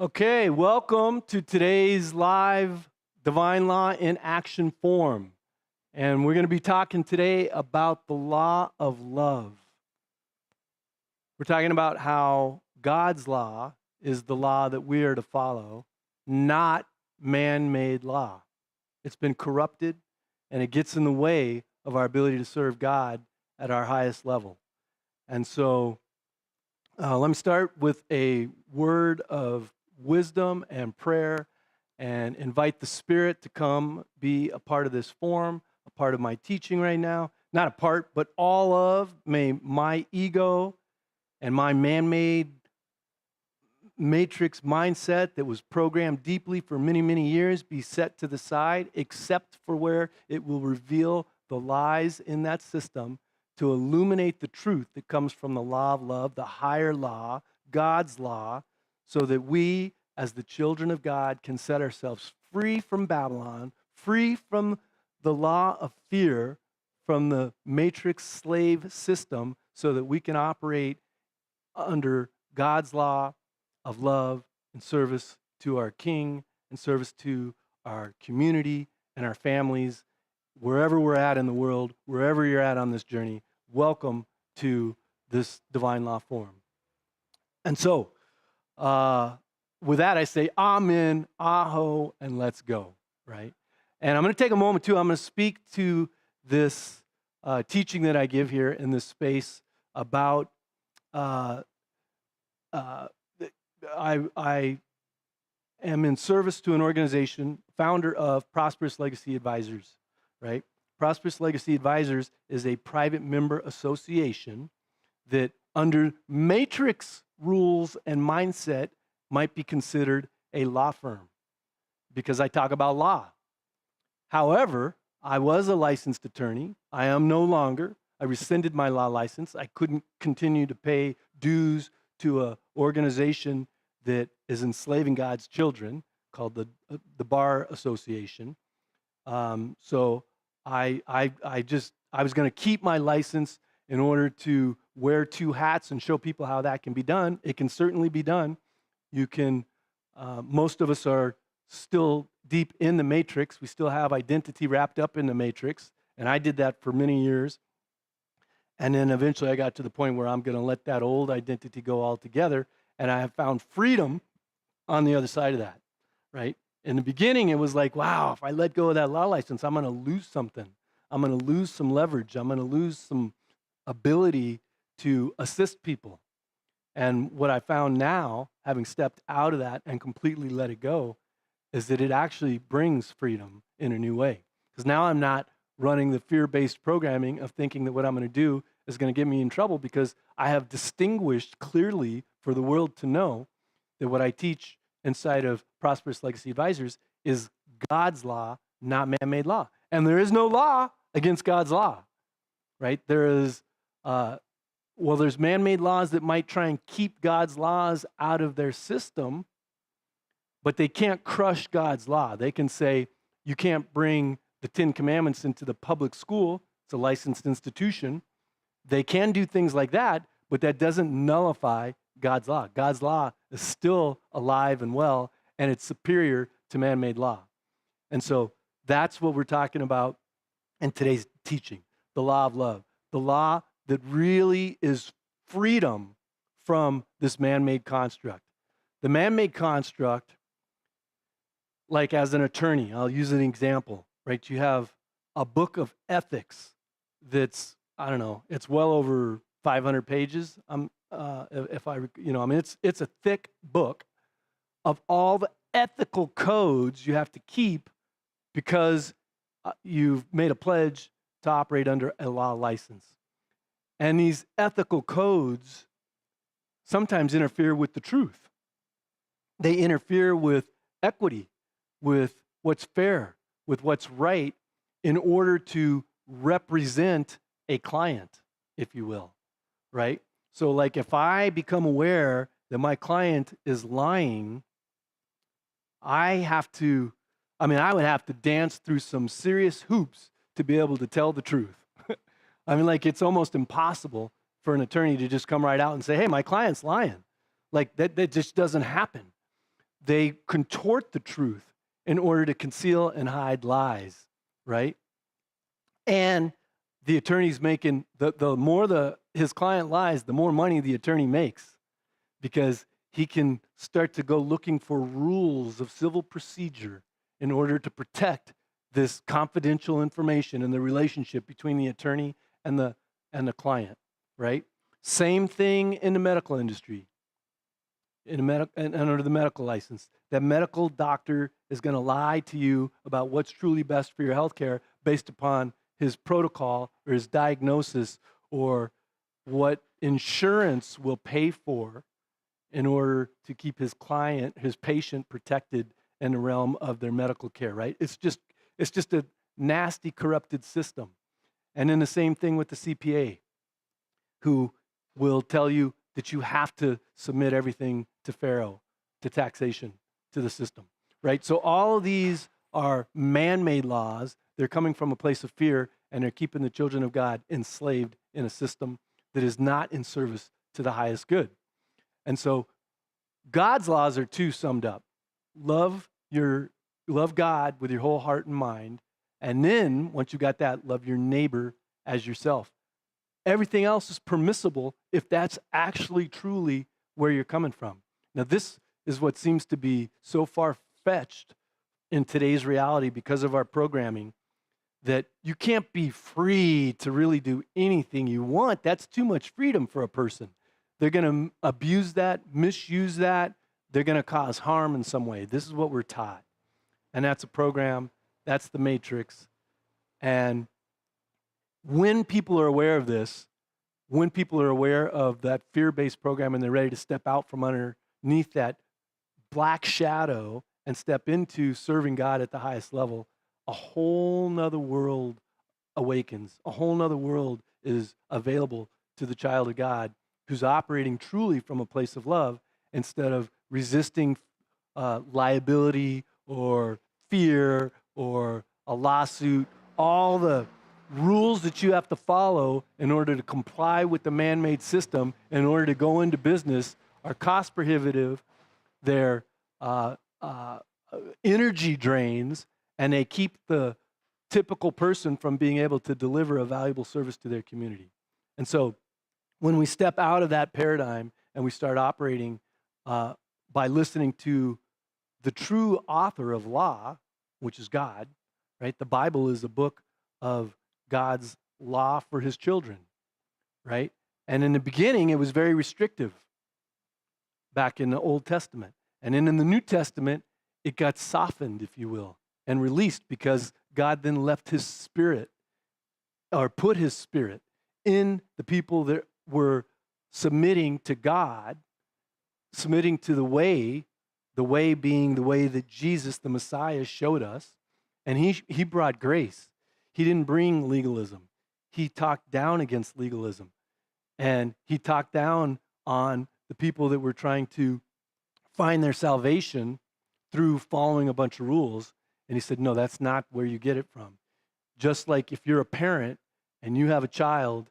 Okay, welcome to today's live Divine Law in Action Forum. And we're going to be talking today about the law of love. We're talking about how God's law is the law that we are to follow, not man-made law. It's been corrupted, and it gets in the way of our ability to serve God at our highest level. And so let me start with a word of wisdom and prayer and invite the Spirit to come be a part of this forum, a part of my teaching right now. Not a part, but all of. May my ego and my man-made matrix mindset that was programmed deeply for many, many years be set to the side, except for where it will reveal the lies in that system to illuminate the truth that comes from the law of love, the higher law, God's law, so that we, as the children of God, can set ourselves free from Babylon, free from the law of fear, from the matrix slave system, so that we can operate under God's law of love and service to our King and service to our community and our families. Wherever we're at in the world, wherever you're at on this journey, welcome to this Divine Law Forum. And so, with that, I say amen, aho, and let's go, right? And I'm going to take a moment, too. I'm going to speak to this teaching that I give here in this space about I am in service to an organization, founder of Prosperous Legacy Advisors, right? Prosperous Legacy Advisors is a private member association that under matrix rules and mindset might be considered a law firm because I talk about law. However, I was a licensed attorney. I am no longer. I rescinded my law license. I couldn't continue to pay dues to an organization that is enslaving God's children called the Bar Association. So I was going to keep my license in order to wear two hats and show people how that can be done. It can certainly be done. You can, most of us are still deep in the matrix. We still have identity wrapped up in the matrix. And I did that for many years. And then eventually I got to the point where I'm going to let that old identity go altogether. And I have found freedom on the other side of that, right? In the beginning, it was like, wow, if I let go of that law license, I'm going to lose something. I'm going to lose some leverage. I'm going to lose some ability to assist people. And what I found now, having stepped out of that and completely let it go, is that it actually brings freedom in a new way. Because now I'm not running the fear-based programming of thinking that what I'm going to do is going to get me in trouble, because I have distinguished clearly for the world to know that what I teach inside of Prosperous Legacy Advisors is God's law, not man-made law. And there is no law against God's law, right? There's man-made laws that might try and keep God's laws out of their system, but they can't crush God's law. They can say, you can't bring the 10 Commandments into the public school. It's a licensed institution. They can do things like that, but that doesn't nullify God's law. God's law is still alive and well, and it's superior to man-made law. And so that's what we're talking about in today's teaching, the law of love, the law that really is freedom from this man-made construct. The man-made construct, like as an attorney, I'll use an example, right? You have a book of ethics that's, I don't know, it's well over 500 pages. It's a thick book of all the ethical codes you have to keep because you've made a pledge to operate under a law license. And these ethical codes sometimes interfere with the truth. They interfere with equity, with what's fair, with what's right, in order to represent a client, if you will, right? So like if I become aware that my client is lying, I would have to dance through some serious hoops to be able to tell the truth. It's almost impossible for an attorney to just come right out and say, hey, my client's lying. Like that just doesn't happen. they contort the truth in order to conceal and hide lies, right? And the attorney's making, the more his client lies, the more money the attorney makes, because he can start to go looking for rules of civil procedure in order to protect this confidential information and the relationship between the attorney and the client, right? Same thing in the medical industry, and under the medical license. That medical doctor is going to lie to you about what's truly best for your health care based upon his protocol or his diagnosis or what insurance will pay for in order to keep his client, his patient, protected in the realm of their medical care, right? It's just a nasty, corrupted system. And then the same thing with the CPA, who will tell you that you have to submit everything to Pharaoh, to taxation, to the system, right? So all of these are man-made laws. They're coming from a place of fear, and they're keeping the children of God enslaved in a system that is not in service to the highest good. And so God's laws are two summed up. Love God with your whole heart and mind, and then once you got that, love your neighbor as yourself. Everything else is permissible if that's actually truly where you're coming from. Now, this is what seems to be so far-fetched in today's reality because of our programming, that you can't be free to really do anything you want. That's too much freedom for a person. They're going to abuse that, misuse that. They're going to cause harm in some way. This is what we're taught. And that's a program. That's the matrix. And when people are aware of this, when people are aware of that fear-based program and they're ready to step out from underneath that black shadow and step into serving God at the highest level, a whole nother world awakens. A whole nother world is available to the child of God who's operating truly from a place of love instead of resisting liability or fear or a lawsuit, all the rules that you have to follow in order to comply with the man-made system in order to go into business are cost prohibitive. They're energy drains, and they keep the typical person from being able to deliver a valuable service to their community. And so when we step out of that paradigm and we start operating by listening to the true author of law, which is God, right? The Bible is a book of God's law for his children, right? And in the beginning, it was very restrictive back in the Old Testament. And then in the New Testament, it got softened, if you will, and released because God then left his spirit or put his spirit in the people that were submitting to God, submitting to the way being the way that Jesus, the Messiah, showed us. And he brought grace. He didn't bring legalism. He talked down against legalism. And he talked down on the people that were trying to find their salvation through following a bunch of rules. And he said, no, that's not where you get it from. Just like if you're a parent and you have a child,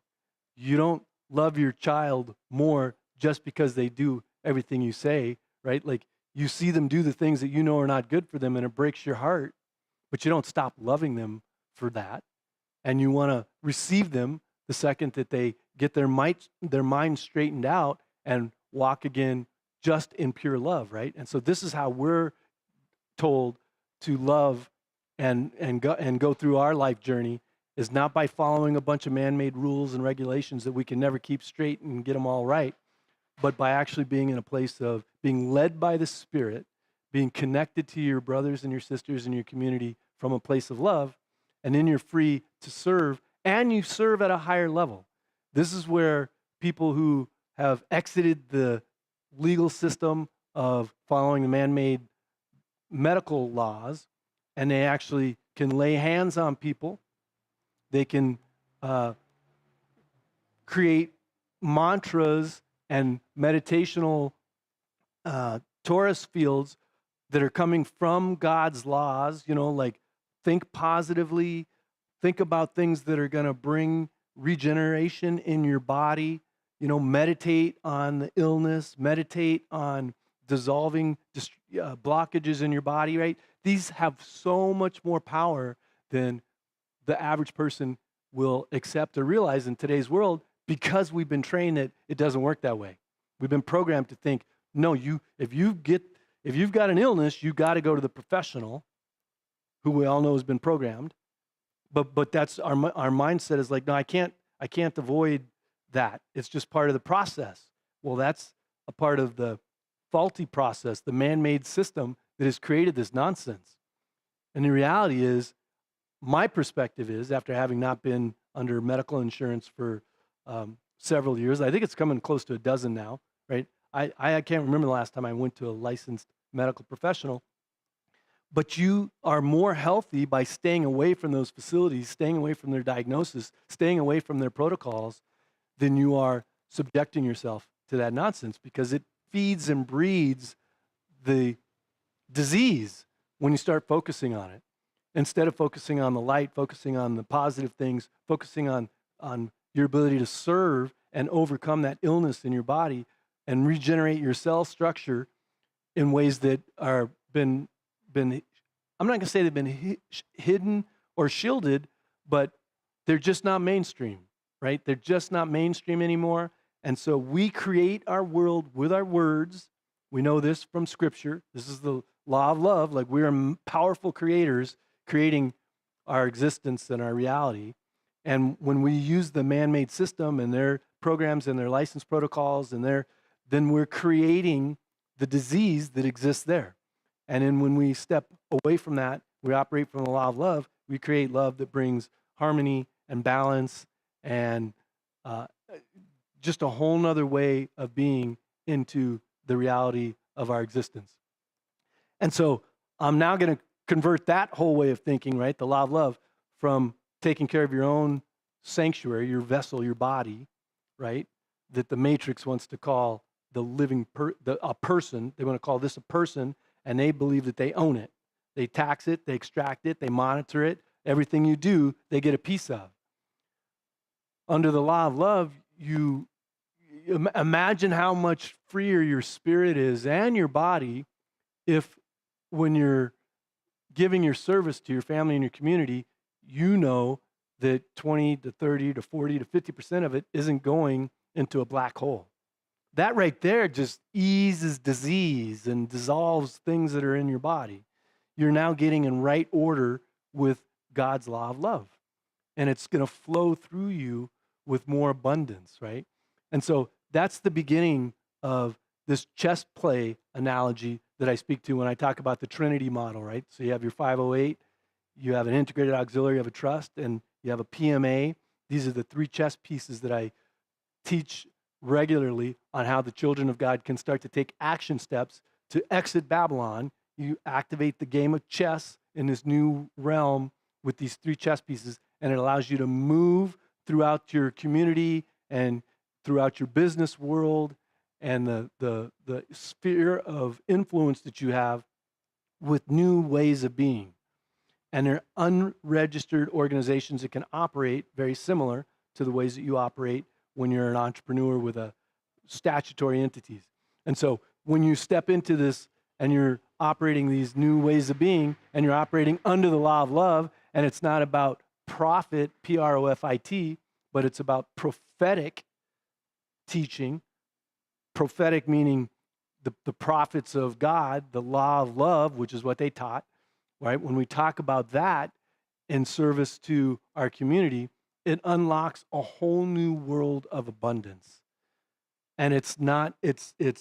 you don't love your child more just because they do everything you say, right? Like you see them do the things that you know are not good for them and it breaks your heart, but you don't stop loving them for that. And you want to receive them the second that they get their mind straightened out and walk again just in pure love, right? And so this is how we're told to love and go through our life journey, is not by following a bunch of man-made rules and regulations that we can never keep straight and get them all right, but by actually being in a place of being led by the Spirit, being connected to your brothers and your sisters in your community from a place of love, and then you're free to serve, and you serve at a higher level. This is where people who have exited the legal system of following the man-made medical laws, and they actually can lay hands on people. They can create mantras and meditational torus fields that are coming from God's laws, like think positively, think about things that are going to bring regeneration in your body, meditate on the illness, meditate on dissolving blockages in your body, right? These have so much more power than the average person will accept or realize in today's world, because we've been trained that it doesn't work that way. We've been programmed to think, no, if you've got an illness, you got to go to the professional, who we all know has been programmed. But that's our mindset is like, no, I can't avoid that. It's just part of the process. Well, that's a part of the faulty process, the man-made system that has created this nonsense. And the reality is, my perspective is, after having not been under medical insurance for several years, I think it's coming close to a dozen now, right? I can't remember the last time I went to a licensed medical professional. But you are more healthy by staying away from those facilities, staying away from their diagnosis, staying away from their protocols, than you are subjecting yourself to that nonsense, because it feeds and breeds the disease when you start focusing on it. Instead of focusing on the light, focusing on the positive things, focusing on your ability to serve and overcome that illness in your body and regenerate your cell structure in ways that are been I'm not going to say they've been hidden or shielded, but they're just not mainstream, right? They're just not mainstream anymore. And so we create our world with our words. We know this from Scripture. This is the law of love. Like, we are powerful creators creating our existence and our reality. And when we use the man-made system and their programs and their license protocols then we're creating the disease that exists there. And then when we step away from that, we operate from the law of love, we create love that brings harmony and balance and just a whole nother way of being into the reality of our existence. And so I'm now going to convert that whole way of thinking, right, the law of love, from taking care of your own sanctuary, your vessel, your body, right, that the Matrix wants to call the living a person. They want to call this a person, and they believe that they own it. They tax it, they extract it, they monitor it. Everything you do, they get a piece of. Under the law of love, you imagine how much freer your spirit is and your body if, when you're giving your service to your family and your community, you know that 20 to 30 to 40 to 50% of it isn't going into a black hole. That right there just eases disease and dissolves things that are in your body. You're now getting in right order with God's law of love. And it's going to flow through you with more abundance, right? And so that's the beginning of this chess play analogy that I speak to when I talk about the Trinity model, right? So you have your 508, you have an integrated auxiliary, you have a trust, and you have a PMA. These are the three chess pieces that I teach regularly on how the children of God can start to take action steps to exit Babylon. You activate the game of chess in this new realm with these three chess pieces, and it allows you to move throughout your community and throughout your business world and the sphere of influence that you have with new ways of being. And they're unregistered organizations that can operate very similar to the ways that you operate when you're an entrepreneur with a statutory entities. And so when you step into this and you're operating these new ways of being and you're operating under the law of love, and it's not about profit, Profit, but it's about prophetic teaching, prophetic meaning the prophets of God, the law of love, which is what they taught, right? When we talk about that in service to our community, it unlocks a whole new world of abundance. And it's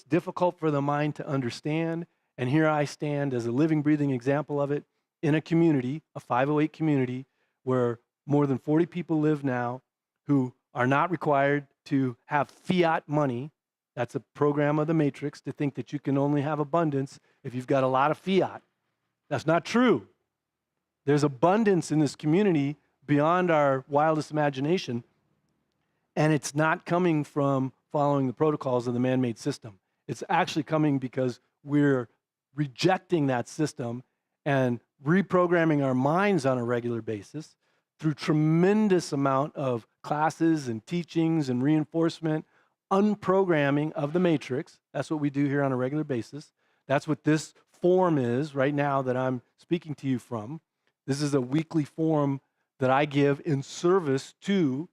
difficult for the mind to understand. And here I stand as a living, breathing example of it in a community, a 508 community, where more than 40 people live now who are not required to have fiat money. That's a program of the Matrix to think that you can only have abundance if you've got a lot of fiat. That's not true. There's abundance in this community beyond our wildest imagination, and it's not coming from following the protocols of the man-made system. It's actually coming because we're rejecting that system and reprogramming our minds on a regular basis through tremendous amount of classes and teachings and reinforcement, unprogramming of the Matrix. That's what we do here on a regular basis. That's what this form is right now that I'm speaking to you from. This is a weekly form that I give in service to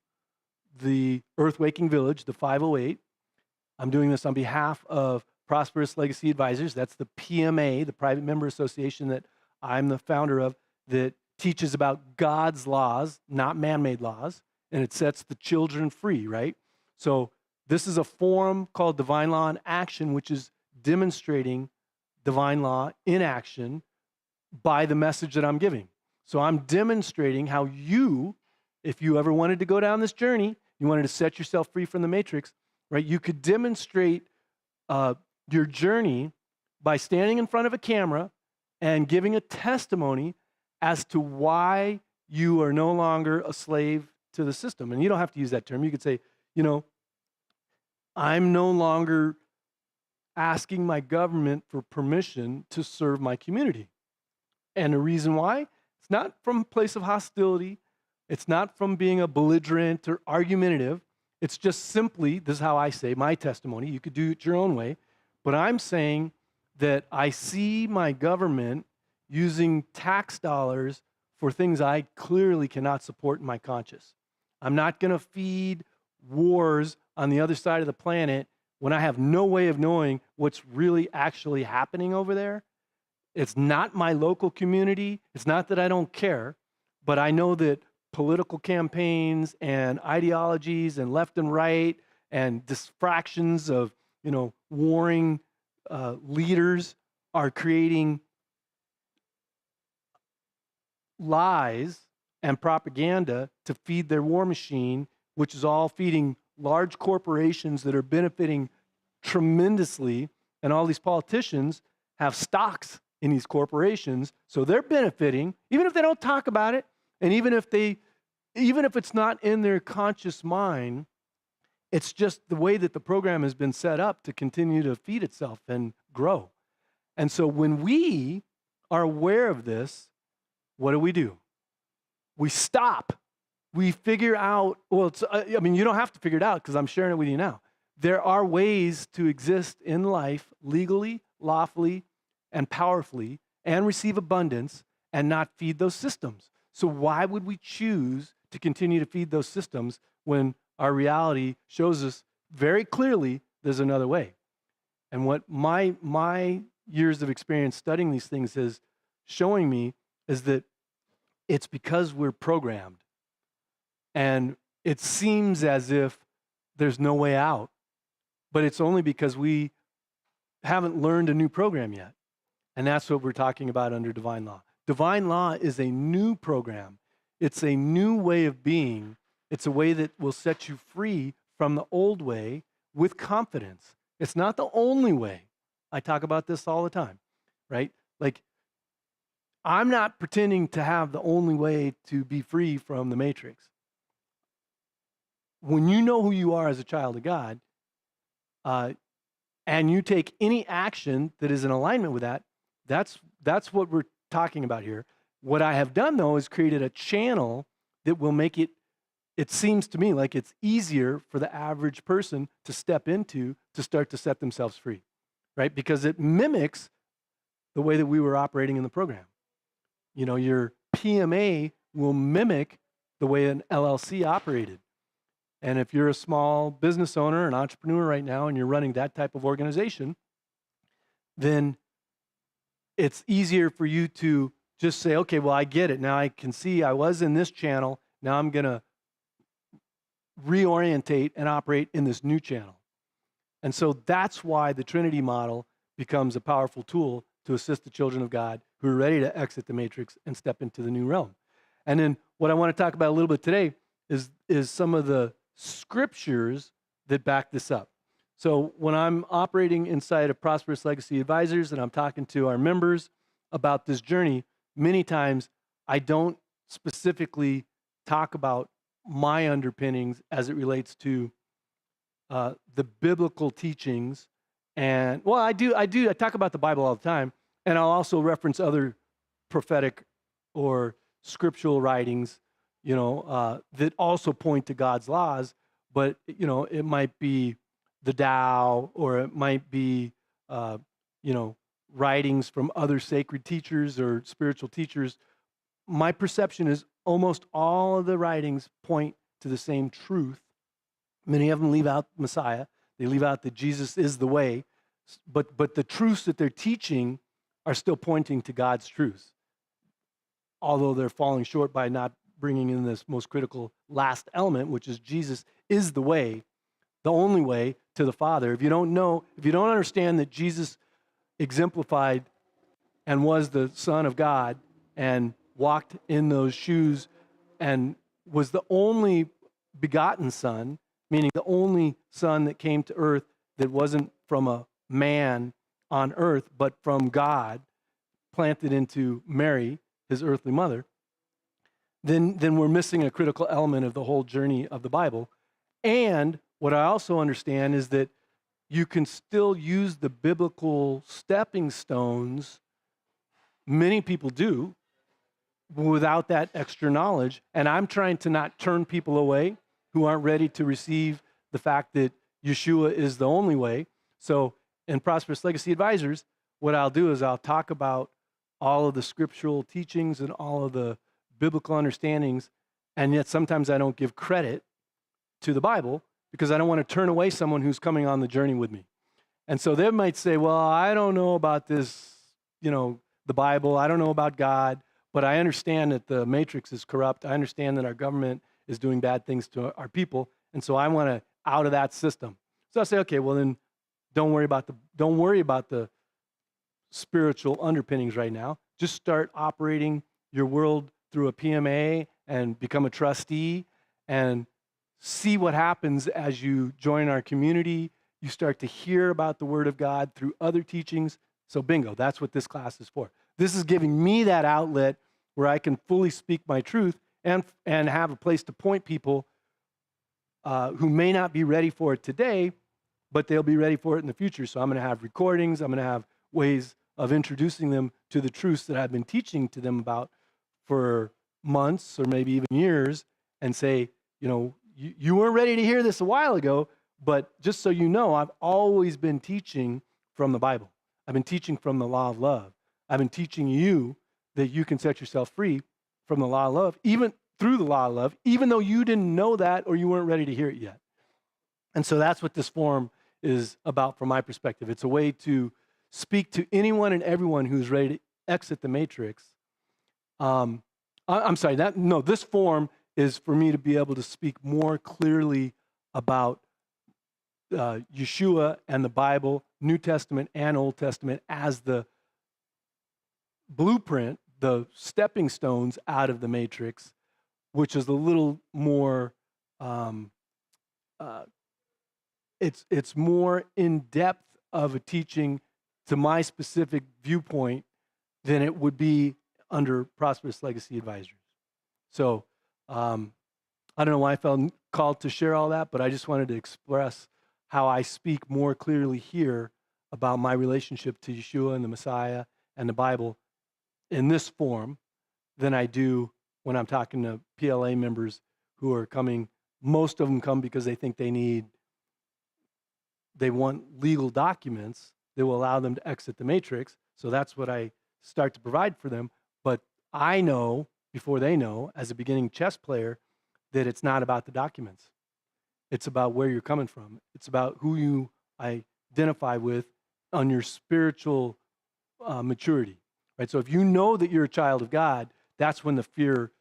the Earth Waking Village, the 508. I'm doing this on behalf of Prosperous Legacy Advisors. That's the PMA, the private member association that I'm the founder of, that teaches about God's laws, not man-made laws, and it sets the children free, right? So this is a forum called Divine Law in Action, which is demonstrating divine law in action by the message that I'm giving. So I'm demonstrating how you, if you ever wanted to go down this journey, you wanted to set yourself free from the matrix, right? You could demonstrate your journey by standing in front of a camera and giving a testimony as to why you are no longer a slave to the system. And you don't have to use that term. You could say, I'm no longer asking my government for permission to serve my community. And the reason why? It's not from a place of hostility. It's not from being a belligerent or argumentative. It's just simply, this is how I say my testimony. You could do it your own way. But I'm saying that I see my government using tax dollars for things I clearly cannot support in my conscience. I'm not going to feed wars on the other side of the planet when I have no way of knowing what's really actually happening over there. It's not my local community. It's not that I don't care, but I know that political campaigns and ideologies and left and right and distractions of, warring leaders are creating lies and propaganda to feed their war machine, which is all feeding large corporations that are benefiting tremendously. And all these politicians have stocks in these corporations, so they're benefiting, even if they don't talk about it, and even if it's not in their conscious mind. It's just the way that the program has been set up to continue to feed itself and grow. And so when we are aware of this, what do? We stop. We figure out, you don't have to figure it out because I'm sharing it with you now. There are ways to exist in life legally, lawfully, and powerfully, and receive abundance and not feed those systems. So why would we choose to continue to feed those systems when our reality shows us very clearly there's another way? And what my years of experience studying these things is showing me is that it's because we're programmed. And it seems as if there's no way out, but it's only because we haven't learned a new program yet. And that's what we're talking about under divine law. Divine law is a new program. It's a new way of being. It's a way that will set you free from the old way with confidence. It's not the only way. I talk about this all the time, right? Like, I'm not pretending to have the only way to be free from the matrix. When you know who you are as a child of God, and you take any action that is in alignment with that, that's what we're talking about here. What I have done, though, is created a channel that will make it seems to me like it's easier for the average person to step into to start to set themselves free, right? Because it mimics the way that we were operating in the program. Your PMA will mimic the way an LLC operated. And if you're a small business owner, an entrepreneur right now, and you're running that type of organization, then it's easier for you to just say, okay, well, I get it. Now I can see I was in this channel. Now I'm going to reorientate and operate in this new channel. And so that's why the Trinity model becomes a powerful tool to assist the children of God who are ready to exit the matrix and step into the new realm. And then what I want to talk about a little bit today is some of the scriptures that back this up. So when I'm operating inside of Prosperous Legacy Advisors and I'm talking to our members about this journey, many times I don't specifically talk about my underpinnings as it relates to the biblical teachings. And well, I talk about the Bible all the time, and I'll also reference other prophetic or scriptural writings, that also point to God's laws, but it might be the Tao, or it might be writings from other sacred teachers or spiritual teachers, my perception is almost all of the writings point to the same truth. Many of them leave out Messiah. They leave out that Jesus is the way, but the truths that they're teaching are still pointing to God's truths, although they're falling short by not bringing in this most critical last element, which is Jesus is the way, the only way to the Father. If you don't understand that Jesus exemplified and was the Son of God and walked in those shoes and was the only begotten Son, meaning the only Son that came to earth that wasn't from a man on earth, but from God, planted into Mary, his earthly mother, then we're missing a critical element of the whole journey of the Bible. And what I also understand is that you can still use the biblical stepping stones, many people do, without that extra knowledge. And I'm trying to not turn people away who aren't ready to receive the fact that Yeshua is the only way. So in Prosperous Legacy Advisors, what I'll do is I'll talk about all of the scriptural teachings and all of the biblical understandings, and yet sometimes I don't give credit to the Bible because I don't want to turn away someone who's coming on the journey with me. And so they might say, well, I don't know about this, the Bible, I don't know about God, but I understand that the matrix is corrupt. I understand that our government is doing bad things to our people, and so I want to out of that system. So I say, okay, well then don't worry about the spiritual underpinnings right now. Just start operating your world through a PMA and become a trustee and see what happens as you join our community. You start to hear about the Word of God through other teachings. So bingo, that's what this class is for. This is giving me that outlet where I can fully speak my truth and have a place to point people who may not be ready for it today, but they'll be ready for it in the future. So I'm going to have recordings. I'm going to have ways of introducing them to the truths that I've been teaching to them about for months or maybe even years, and say, you weren't ready to hear this a while ago, but just so you know, I've always been teaching from the Bible. I've been teaching from the law of love. I've been teaching you that you can set yourself free from the law of love, even through the law of love, even though you didn't know that or you weren't ready to hear it yet. And so that's what this forum is about from my perspective. It's a way to speak to anyone and everyone who's ready to exit the matrix. This forum is for me to be able to speak more clearly about Yeshua and the Bible, New Testament and Old Testament, as the blueprint, the stepping stones out of the matrix, which is a little more, it's more in depth of a teaching to my specific viewpoint than it would be under Prosperous Legacy Advisors. So I don't know why I felt called to share all that, but I just wanted to express how I speak more clearly here about my relationship to Yeshua and the Messiah and the Bible in this form than I do when I'm talking to PLA members who are coming. Most of them come because they think they want legal documents that will allow them to exit the matrix. So that's what I start to provide for them. But I know, before they know, as a beginning chess player, that it's not about the documents. It's about where you're coming from. It's about who you identify with on your spiritual maturity, right? So if you know that you're a child of God, that's when the fear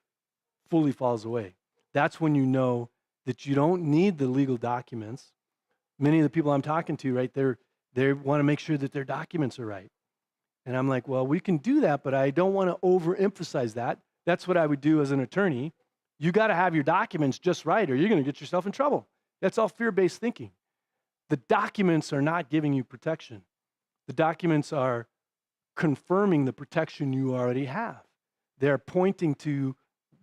fully falls away. That's when you know that you don't need the legal documents. Many of the people I'm talking to, right, they want to make sure that their documents are right. And I'm like, well, we can do that, but I don't want to overemphasize that. That's what I would do as an attorney. You got to have your documents just right or you're going to get yourself in trouble. That's all fear-based thinking. The documents are not giving you protection. The documents are confirming the protection you already have. They're pointing to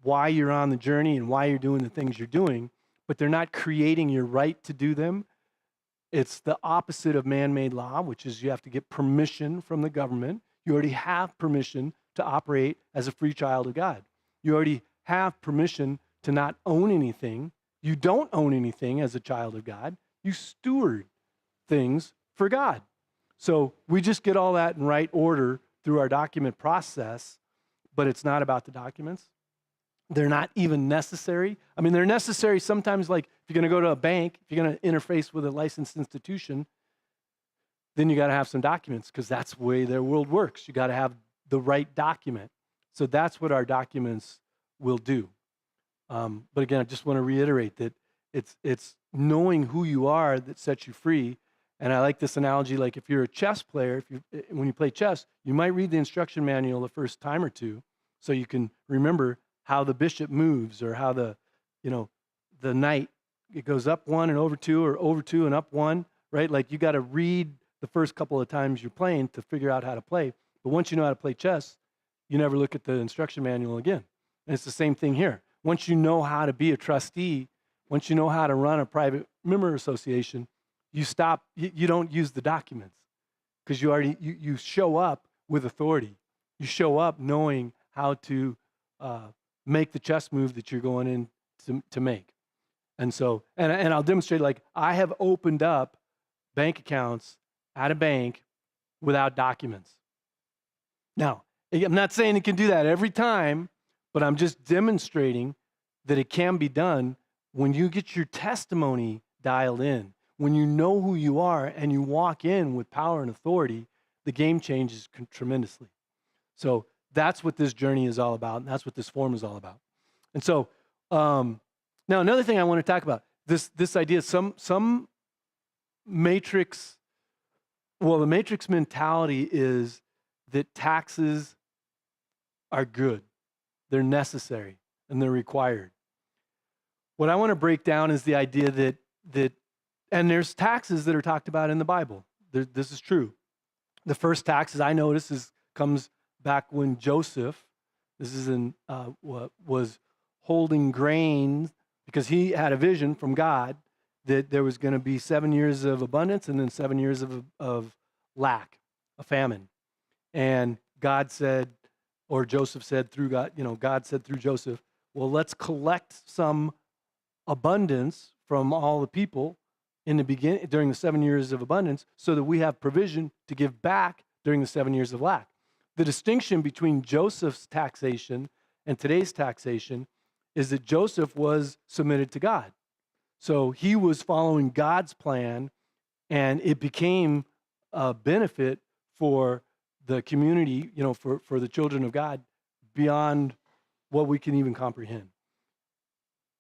why you're on the journey and why you're doing the things you're doing, but they're not creating your right to do them. It's the opposite of man-made law, which is you have to get permission from the government. You already have permission to operate as a free child of God. You already have permission to not own anything. You don't own anything as a child of God. You steward things for God. So we just get all that in right order through our document process, but it's not about the documents. They're not even necessary. I mean, they're necessary sometimes, like if you're going to go to a bank, if you're going to interface with a licensed institution, then you got to have some documents because that's the way their world works. You got to have the right document. So that's what our documents will do. But again, I just want to reiterate that it's knowing who you are that sets you free. And I like this analogy, like if you're a chess player, when you play chess, you might read the instruction manual the first time or two so you can remember how the bishop moves or how the knight, it goes up one and over two or over two and up one, right? Like you got to read the first couple of times you're playing to figure out how to play. But once you know how to play chess, you never look at the instruction manual again. And it's the same thing here. Once you know how to be a trustee, once you know how to run a private member association, you don't use the documents because you show up with authority. You show up knowing how to make the chess move that you're going in to make. And so, and I'll demonstrate, like I have opened up bank accounts at a bank without documents. Now, I'm not saying it can do that every time, but I'm just demonstrating that it can be done when you get your testimony dialed in. When you know who you are and you walk in with power and authority, the game changes tremendously. So that's what this journey is all about, and that's what this form is all about. And so now another thing I want to talk about, this idea, some matrix, well, the matrix mentality is that taxes are good, they're necessary, and they're required. What I want to break down is the idea that and there's taxes that are talked about in the Bible. This is true. The first tax, as I notice, comes back when Joseph, this is was holding grain because he had a vision from God that there was going to be 7 years of abundance and then 7 years of lack, a famine. And God said, or Joseph said through God, God said through Joseph, well, let's collect some abundance from all the people in the beginning during the 7 years of abundance so that we have provision to give back during the 7 years of lack. The distinction between Joseph's taxation and today's taxation is that Joseph was submitted to God. So he was following God's plan, and it became a benefit for the community, for the children of God beyond what we can even comprehend.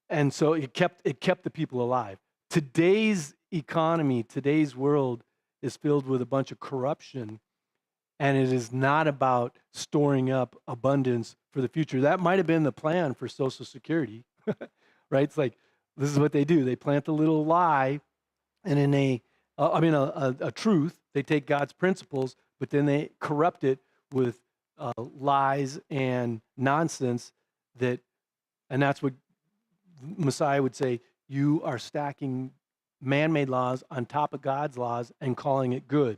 And so it kept the people alive. Today's economy, today's world is filled with a bunch of corruption, and it is not about storing up abundance for the future. That might have been the plan for Social Security, right? It's like, this is what they do. They plant a little lie, and then a truth. They take God's principles, but then they corrupt it with lies and nonsense and that's what Messiah would say, you are stacking man-made laws on top of God's laws and calling it good.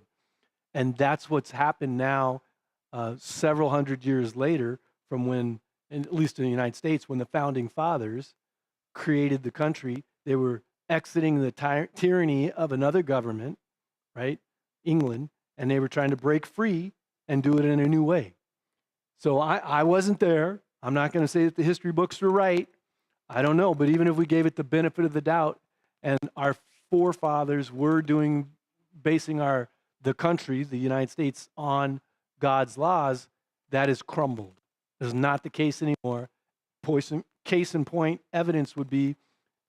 And that's what's happened now several hundred years later from when, at least in the United States, when the founding fathers created the country. They were exiting the tyranny of another government, right, England, and they were trying to break free and do it in a new way. So I wasn't there. I'm not going to say that the history books are right. I don't know, but even if we gave it the benefit of the doubt, and our forefathers were basing the country, the United States, on God's laws, that has crumbled. That is not the case anymore. Case in point, evidence would be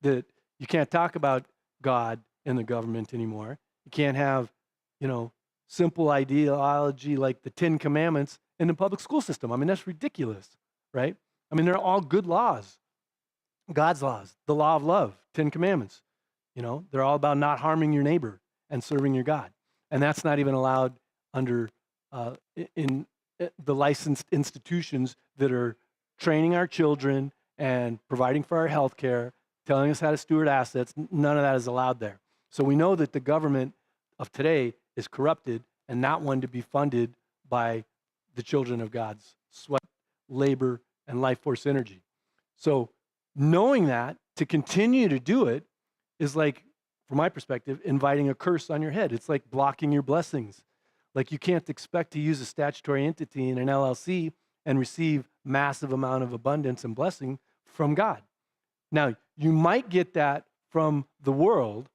that you can't talk about God in the government anymore. You can't have, simple ideology like the 10 Commandments in the public school system. I mean, that's ridiculous, right? I mean, they're all good laws. God's laws, the law of love, 10 Commandments. They're all about not harming your neighbor and serving your God. And that's not even allowed under in the licensed institutions that are training our children and providing for our health care, telling us how to steward assets. None of that is allowed there. So we know that the government of today is corrupted and not one to be funded by the children of God's sweat, labor, and life force energy. So knowing that, to continue to do it is like, from my perspective, inviting a curse on your head. It's like blocking your blessings. Like you can't expect to use a statutory entity in an LLC and receive massive amount of abundance and blessing from God. Now, you might get that from the world.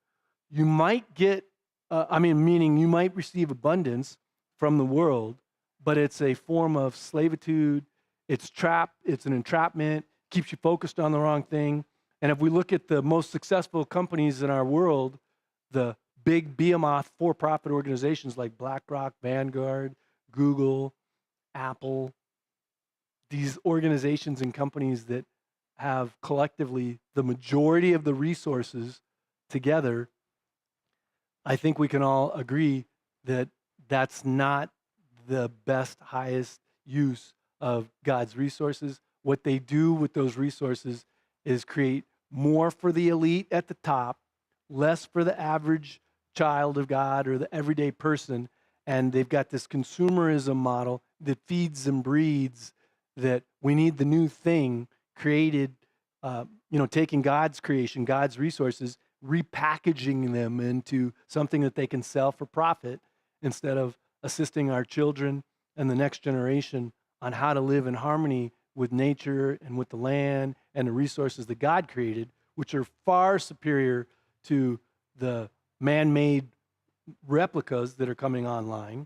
You might get, meaning you might receive abundance from the world, but it's a form of slavitude. It's an entrapment, keeps you focused on the wrong thing. And if we look at the most successful companies in our world, the big behemoth for-profit organizations like BlackRock, Vanguard, Google, Apple, these organizations and companies that have collectively the majority of the resources together, I think we can all agree that that's not the best, highest use of God's resources. What they do with those resources is create more for the elite at the top, less for the average child of God or the everyday person. And they've got this consumerism model that feeds and breeds that we need the new thing created, taking God's creation, God's resources, repackaging them into something that they can sell for profit instead of assisting our children and the next generation on how to live in harmony with nature and with the land and the resources that God created, which are far superior to the man-made replicas that are coming online,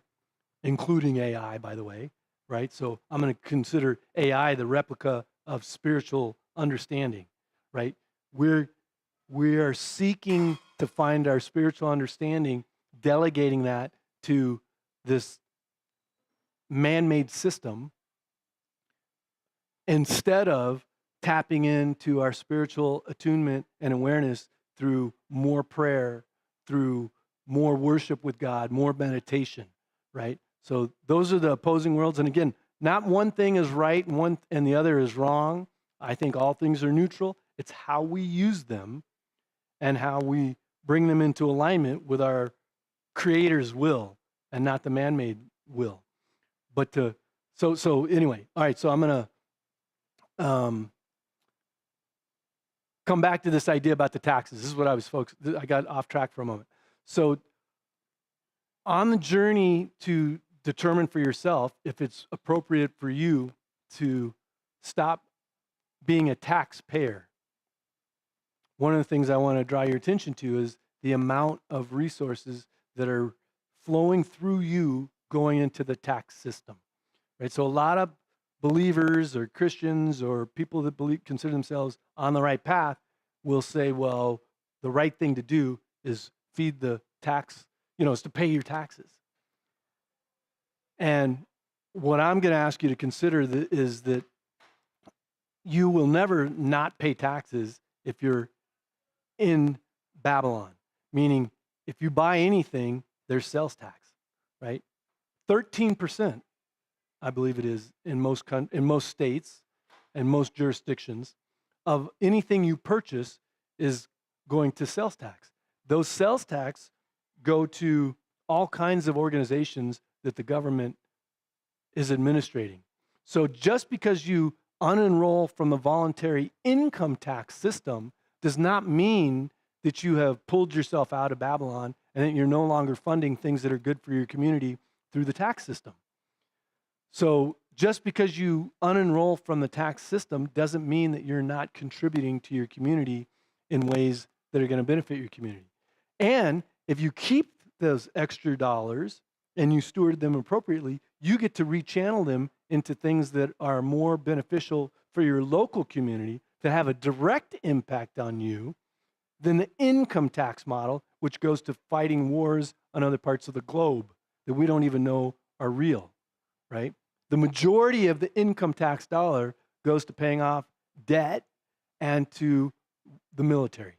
including AI, by the way, right? So I'm going to consider AI the replica of spiritual understanding, right? We are seeking to find our spiritual understanding, delegating that to this man-made system instead of tapping into our spiritual attunement and awareness through more prayer, through more worship with God, more meditation, right? So those are the opposing worlds. And again, not one thing is right and the other is wrong. I think all things are neutral. It's how we use them and how we bring them into alignment with our Creator's will and not the man-made will. But so anyway, all right. So I'm gonna come back to this idea about the taxes. This is what I was focused. I got off track for a moment. So on the journey to determine for yourself if it's appropriate for you to stop being a taxpayer, one of the things I want to draw your attention to is the amount of resources that are flowing through you going into the tax system, right? So a lot of believers or Christians or people that consider themselves on the right path will say, well, the right thing to do is feed the tax, is to pay your taxes. And what I'm going to ask you to consider is that you will never not pay taxes if you're in Babylon, meaning if you buy anything, there's sales tax, right? 13%, I believe it is, in most states and most jurisdictions, of anything you purchase is going to sales tax. Those sales tax go to all kinds of organizations that the government is administrating. So just because you unenroll from the voluntary income tax system does not mean that you have pulled yourself out of Babylon and that you're no longer funding things that are good for your community through the tax system. So just because you unenroll from the tax system doesn't mean that you're not contributing to your community in ways that are going to benefit your community. And if you keep those extra dollars and you steward them appropriately, you get to rechannel them into things that are more beneficial for your local community, that have a direct impact on you, than the income tax model, which goes to fighting wars on other parts of the globe that we don't even know are real, right? The majority of the income tax dollar goes to paying off debt and to the military.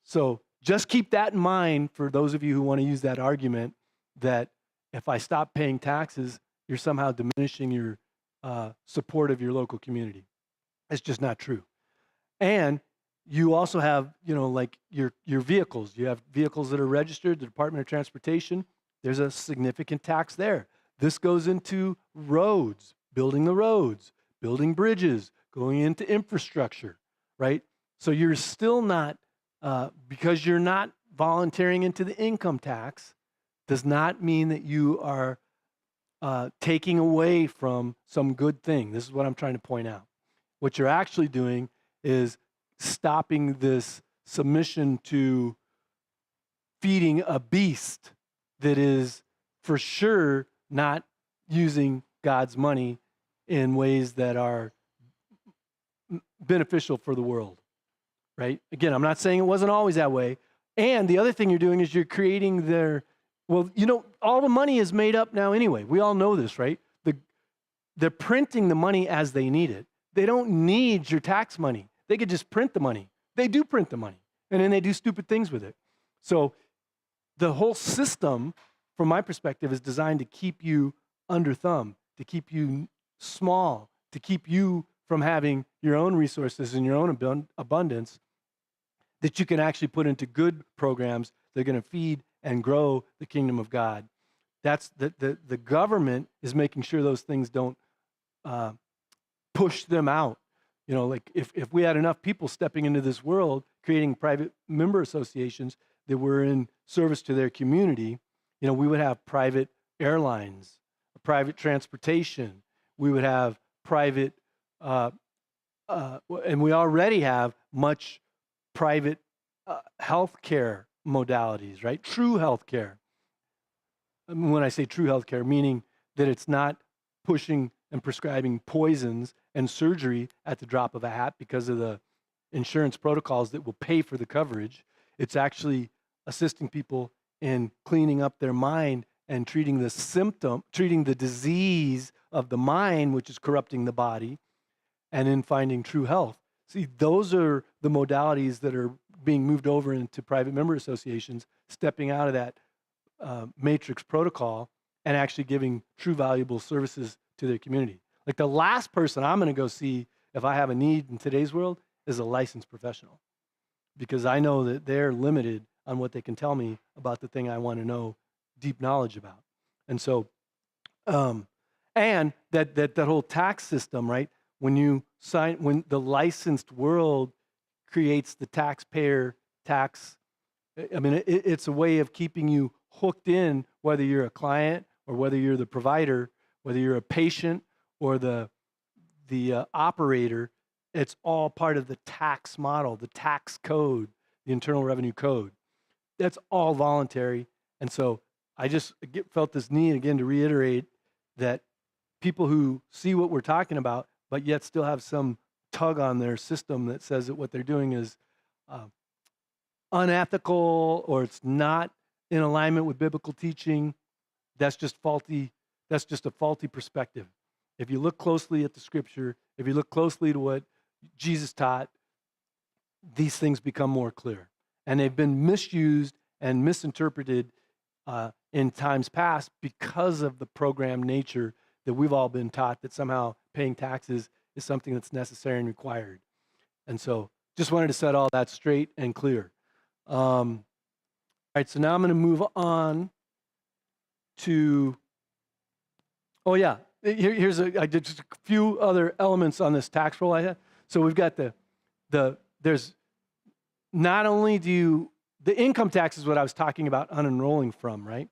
So just keep that in mind for those of you who want to use that argument that if I stop paying taxes, you're somehow diminishing your support of your local community. It's just not true. And you also have, like your vehicles. You have vehicles that are registered, the Department of Transportation. There's a significant tax there. This goes into roads, building the roads, building bridges, going into infrastructure, right? So you're still not, because you're not volunteering into the income tax, does not mean that you are taking away from some good thing. This is what I'm trying to point out. What you're actually doing is stopping this submission to feeding a beast that is for sure not using God's money in ways that are beneficial for the world, right? Again, I'm not saying it wasn't always that way. And the other thing you're doing is you're creating all the money is made up now anyway. We all know this, right? They're printing the money as they need it. They don't need your tax money. They could just print the money. They do print the money, and then they do stupid things with it. So the whole system, from my perspective, is designed to keep you under thumb, to keep you small, to keep you from having your own resources and your own abundance that you can actually put into good programs that are going to feed and grow the kingdom of God. That's the government is making sure those things don't push them out. You know, like if we had enough people stepping into this world, creating private member associations that were in service to their community, you know, we would have private airlines, private transportation. We would have private, and we already have much private healthcare modalities, right? True healthcare. When I say true healthcare, meaning that it's not pushing and prescribing poisons and surgery at the drop of a hat because of the insurance protocols that will pay for the coverage. It's actually assisting people in cleaning up their mind and treating the disease of the mind, which is corrupting the body, and in finding true health. See, those are the modalities that are being moved over into private member associations, stepping out of that matrix protocol and actually giving true valuable services to their community. Like the last person I'm going to go see if I have a need in today's world is a licensed professional, because I know that they're limited on what they can tell me about the thing I want to know deep knowledge about. And so, and that whole tax system, right? When the licensed world creates the taxpayer tax, I mean, it's a way of keeping you hooked in, whether you're a client or whether you're the provider, whether you're a patient or the operator. It's all part of the tax model, the tax code, the Internal Revenue Code. That's all voluntary. And so I just felt this need again to reiterate that people who see what we're talking about, but yet still have some tug on their system that says that what they're doing is unethical or it's not in alignment with biblical teaching, that's just faulty. That's just a faulty perspective. If you look closely at the scripture, if you look closely to what Jesus taught, these things become more clear. And they've been misused and misinterpreted in times past because of the program nature that we've all been taught that somehow paying taxes is something that's necessary and required. And so just wanted to set all that straight and clear. All right, so now I'm going to move on to, I did just a few other elements on this tax roll I had. So we've got there's not only the income tax is what I was talking about unenrolling from, right?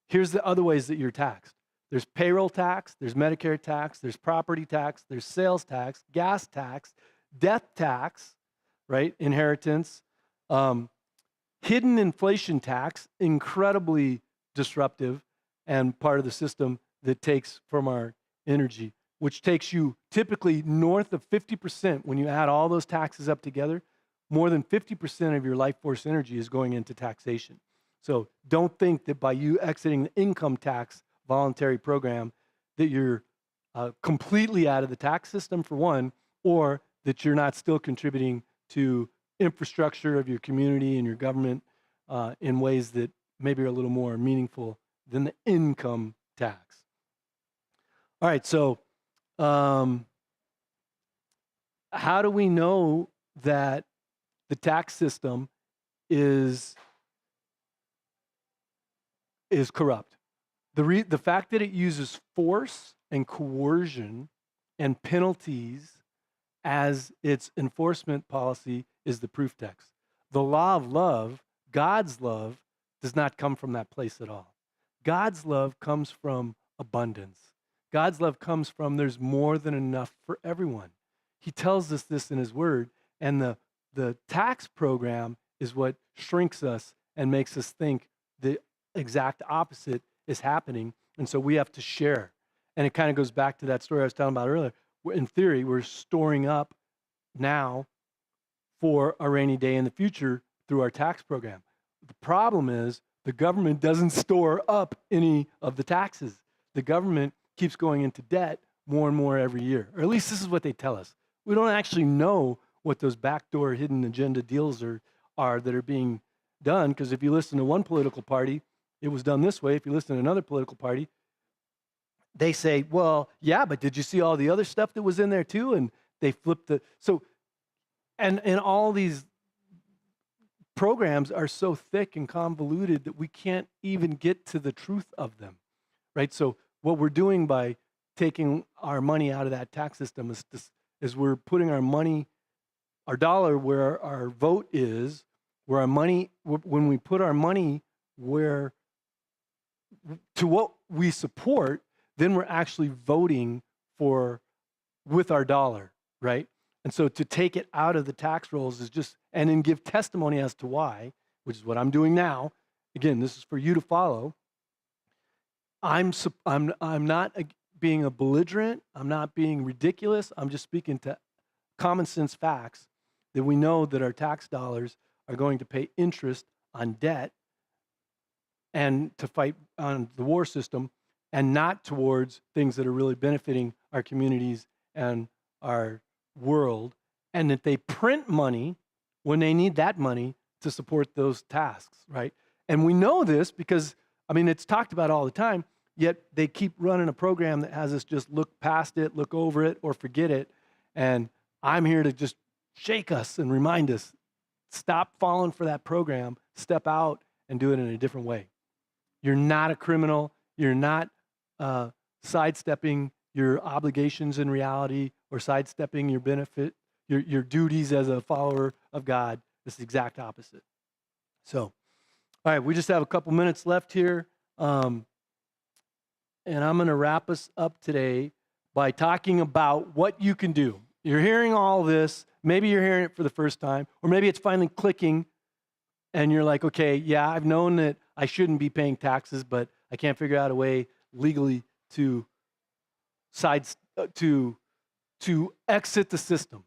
Here's the other ways that you're taxed. There's payroll tax, there's Medicare tax, there's property tax, there's sales tax, gas tax, death tax, right? Inheritance, hidden inflation tax, incredibly disruptive and part of the system that takes from our energy, which takes you typically north of 50% when you add all those taxes up together. More than 50% of your life force energy is going into taxation. So don't think that by you exiting the income tax voluntary program that you're completely out of the tax system, for one, or that you're not still contributing to infrastructure of your community and your government in ways that maybe are a little more meaningful than the income tax. All right, so how do we know that the tax system is corrupt? The fact that it uses force and coercion and penalties as its enforcement policy is the proof text. The law of love, God's love, does not come from that place at all. God's love comes from abundance. God's love comes from there's more than enough for everyone. He tells us this in his word, and the tax program is what shrinks us and makes us think the exact opposite is happening. And so we have to share. And it kind of goes back to that story I was telling about earlier. In theory, we're storing up now for a rainy day in the future through our tax program. The problem is the government doesn't store up any of the taxes. The government keeps going into debt more and more every year, or at least this is what they tell us. We don't actually know what those backdoor hidden agenda deals are that are being done, because if you listen to one political party, it was done this way. If you listen to another political party, they say, well, yeah, but did you see all the other stuff that was in there too? And they flip and all these programs are so thick and convoluted that we can't even get to the truth of them, right? So what we're doing by taking our money out of that tax system is we're putting our money, our dollar where our vote is, where our money, when we put our money where to what we support, then we're actually voting with our dollar, right? And so to take it out of the tax rolls is just, and then give testimony as to why, which is what I'm doing now. Again, this is for you to follow. I'm not being a belligerent. I'm not being ridiculous. I'm just speaking to common sense facts that we know that our tax dollars are going to pay interest on debt and to fight on the war system, and not towards things that are really benefiting our communities and our world, and that they print money when they need that money to support those tasks, right? And we know this because, I mean, it's talked about all the time, yet they keep running a program that has us just look past it, look over it, or forget it. And I'm here to just shake us and remind us, stop falling for that program, step out and do it in a different way. You're not a criminal. You're not sidestepping your obligations in reality or sidestepping your benefit, your duties as a follower of God. It's the exact opposite. So, all right, we just have a couple minutes left here. And I'm going to wrap us up today by talking about what you can do. You're hearing all this. Maybe you're hearing it for the first time, or maybe it's finally clicking and you're like, okay, yeah, I've known that I shouldn't be paying taxes, but I can't figure out a way legally to exit the system,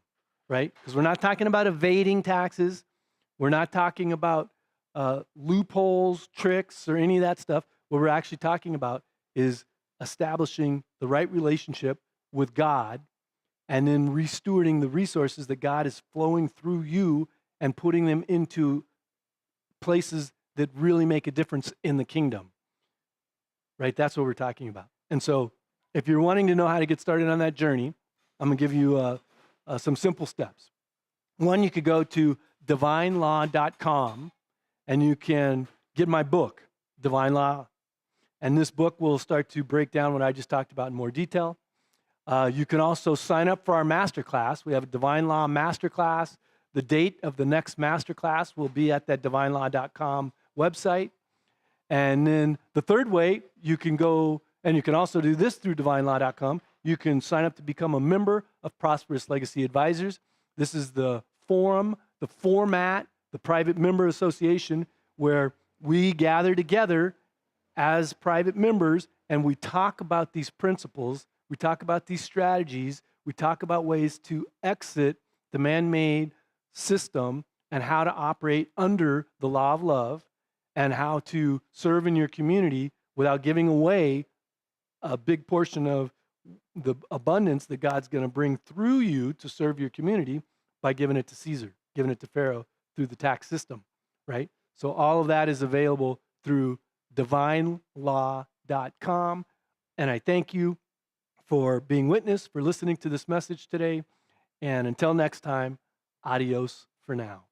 right? Because we're not talking about evading taxes. We're not talking about loopholes, tricks, or any of that stuff. What we're actually talking about is establishing the right relationship with God and then restewarding the resources that God is flowing through you and putting them into places that really make a difference in the kingdom, right? That's what we're talking about. And so if you're wanting to know how to get started on that journey, I'm going to give you some simple steps. One, you could go to divinelaw.com and you can get my book, Divine Law. And this book will start to break down what I just talked about in more detail. You can also sign up for our masterclass. We have a Divine Law masterclass. The date of the next masterclass will be at that divinelaw.com website. And then the third way, you can go, and you can also do this through divinelaw.com. You can sign up to become a member of Prosperous Legacy Advisors. This is the forum, the format, the private member association where we gather together as private members and we talk about these principles, we talk about these strategies, we talk about ways to exit the man-made system and how to operate under the law of love and how to serve in your community without giving away a big portion of the abundance that God's going to bring through you to serve your community by giving it to Caesar, giving it to Pharaoh through the tax system, right? So all of that is available through divinelaw.com. And I thank you for being witness, for listening to this message today. And until next time, adios for now.